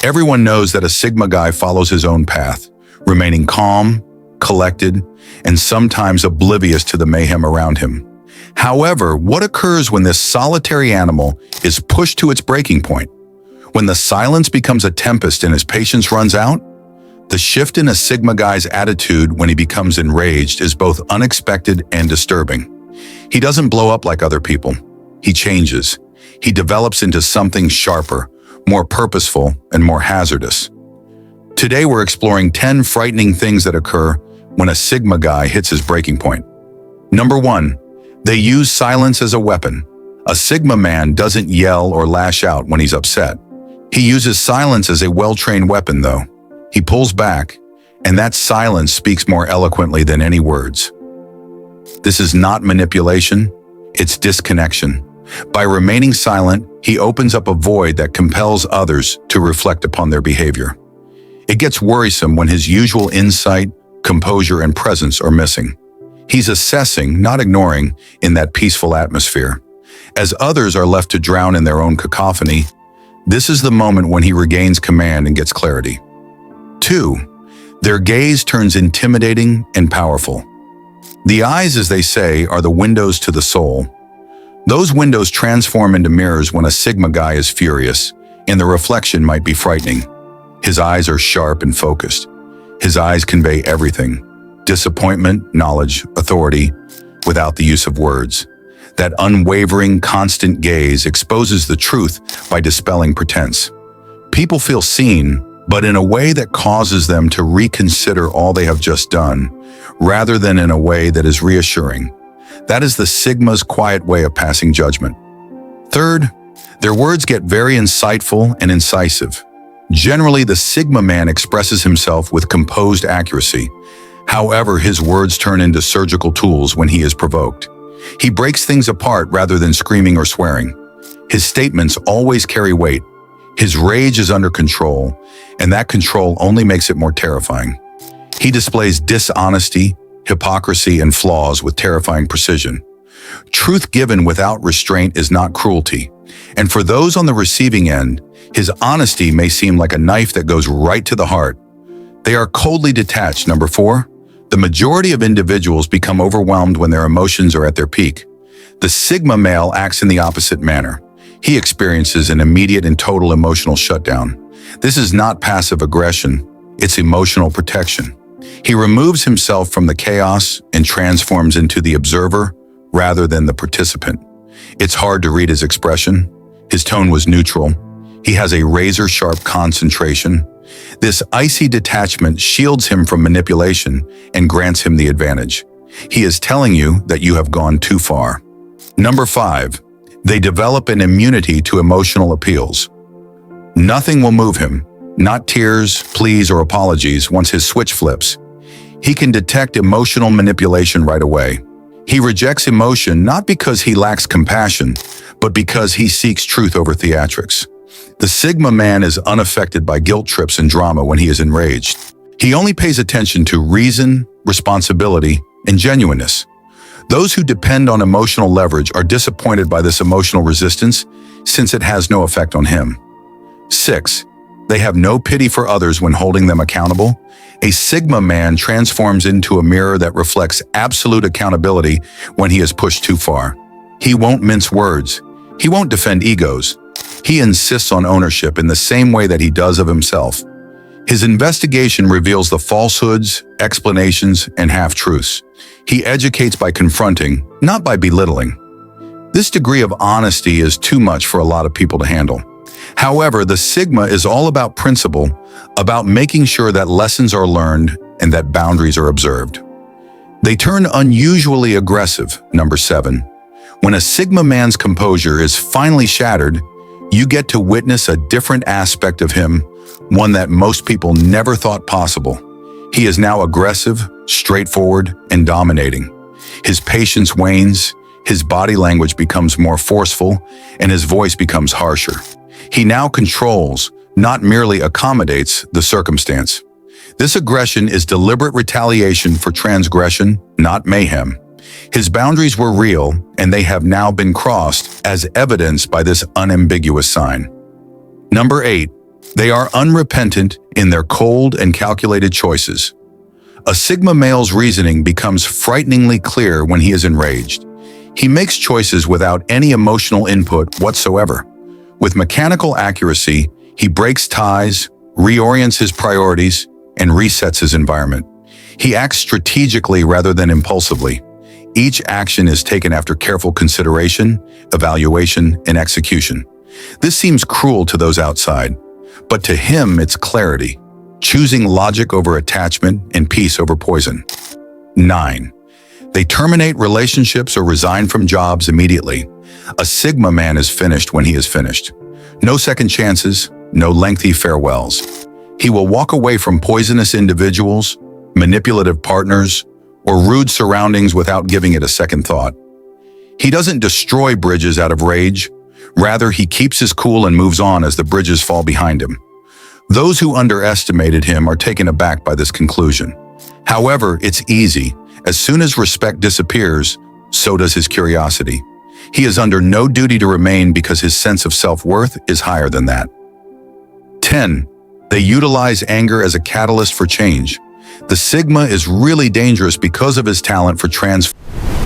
Everyone knows that a Sigma guy follows his own path, remaining calm, collected, and sometimes oblivious to the mayhem around him. However, what occurs when this solitary animal is pushed to its breaking point? When the silence becomes a tempest and his patience runs out? The shift in a Sigma guy's attitude when he becomes enraged is both unexpected and disturbing. He doesn't blow up like other people. He changes. He develops into something sharper, more purposeful, and more hazardous. Today we're exploring 10 frightening things that occur when a Sigma guy hits his breaking point. Number 1. They use silence as a weapon. A Sigma man doesn't yell or lash out when he's upset. He uses silence as a well-trained weapon, though. He pulls back, and that silence speaks more eloquently than any words. This is not manipulation, it's disconnection. By remaining silent, he opens up a void that compels others to reflect upon their behavior. It gets worrisome when his usual insight, composure, and presence are missing. He's assessing, not ignoring, in that peaceful atmosphere. As others are left to drown in their own cacophony, this is the moment when he regains command and gets clarity. 2. Their gaze turns intimidating and powerful. The eyes, as they say, are the windows to the soul. Those windows transform into mirrors when a Sigma guy is furious, and the reflection might be frightening. His eyes are sharp and focused. His eyes convey everything: disappointment, knowledge, authority, without the use of words. That unwavering, constant gaze exposes the truth by dispelling pretense. People feel seen, but in a way that causes them to reconsider all they have just done, rather than in a way that is reassuring. That is the Sigma's quiet way of passing judgment. 3rd, their words get very insightful and incisive. Generally, the Sigma man expresses himself with composed accuracy. However, his words turn into surgical tools when he is provoked. He breaks things apart rather than screaming or swearing. His statements always carry weight. His rage is under control, and that control only makes it more terrifying. He displays dishonesty, hypocrisy, and flaws with terrifying precision. Truth given without restraint is not cruelty, and for those on the receiving end, his honesty may seem like a knife that goes right to the heart. They are coldly detached. Number 4. The majority of individuals become overwhelmed when their emotions are at their peak. The Sigma male acts in the opposite manner. He experiences an immediate and total emotional shutdown. This is not passive aggression, it's emotional protection. He removes himself from the chaos and transforms into the observer rather than the participant. It's hard to read his expression. His tone was neutral. He has a razor-sharp concentration. This icy detachment shields him from manipulation and grants him the advantage. He is telling you that you have gone too far. Number 5. They develop an immunity to emotional appeals. Nothing will move him, not tears, pleas, or apologies once his switch flips. He can detect emotional manipulation right away. He rejects emotion not because he lacks compassion, but because he seeks truth over theatrics. The Sigma man is unaffected by guilt trips and drama when he is enraged. He only pays attention to reason, responsibility, and genuineness. Those who depend on emotional leverage are disappointed by this emotional resistance since it has no effect on him. 6. They have no pity for others when holding them accountable. A Sigma man transforms into a mirror that reflects absolute accountability when he is pushed too far. He won't mince words. He won't defend egos. He insists on ownership in the same way that he does of himself. His investigation reveals the falsehoods, explanations, and half-truths. He educates by confronting, not by belittling. This degree of honesty is too much for a lot of people to handle. However, the Sigma is all about principle, about making sure that lessons are learned and that boundaries are observed. They turn unusually aggressive. Number 7. When a Sigma man's composure is finally shattered, you get to witness a different aspect of him, one that most people never thought possible. He is now aggressive, straightforward, and dominating. His patience wanes, his body language becomes more forceful, and his voice becomes harsher. He now controls, not merely accommodates, the circumstance. This aggression is deliberate retaliation for transgression, not mayhem. His boundaries were real, and they have now been crossed, as evidenced by this unambiguous sign. Number 8. They are unrepentant in their cold and calculated choices. A Sigma male's reasoning becomes frighteningly clear when he is enraged. He makes choices without any emotional input whatsoever. With mechanical accuracy, he breaks ties, reorients his priorities, and resets his environment. He acts strategically rather than impulsively. Each action is taken after careful consideration, evaluation, and execution. This seems cruel to those outside, but to him it's clarity, choosing logic over attachment and peace over poison. 9. They terminate relationships or resign from jobs immediately. A Sigma man is finished when he is finished. No second chances, no lengthy farewells. He will walk away from poisonous individuals, manipulative partners, or rude surroundings without giving it a second thought. He doesn't destroy bridges out of rage. Rather, he keeps his cool and moves on as the bridges fall behind him. Those who underestimated him are taken aback by this conclusion. However, it's easy. As soon as respect disappears, so does his curiosity. He is under no duty to remain because his sense of self-worth is higher than that. 10. They utilize anger as a catalyst for change. The Sigma is really dangerous because of his talent for transformation.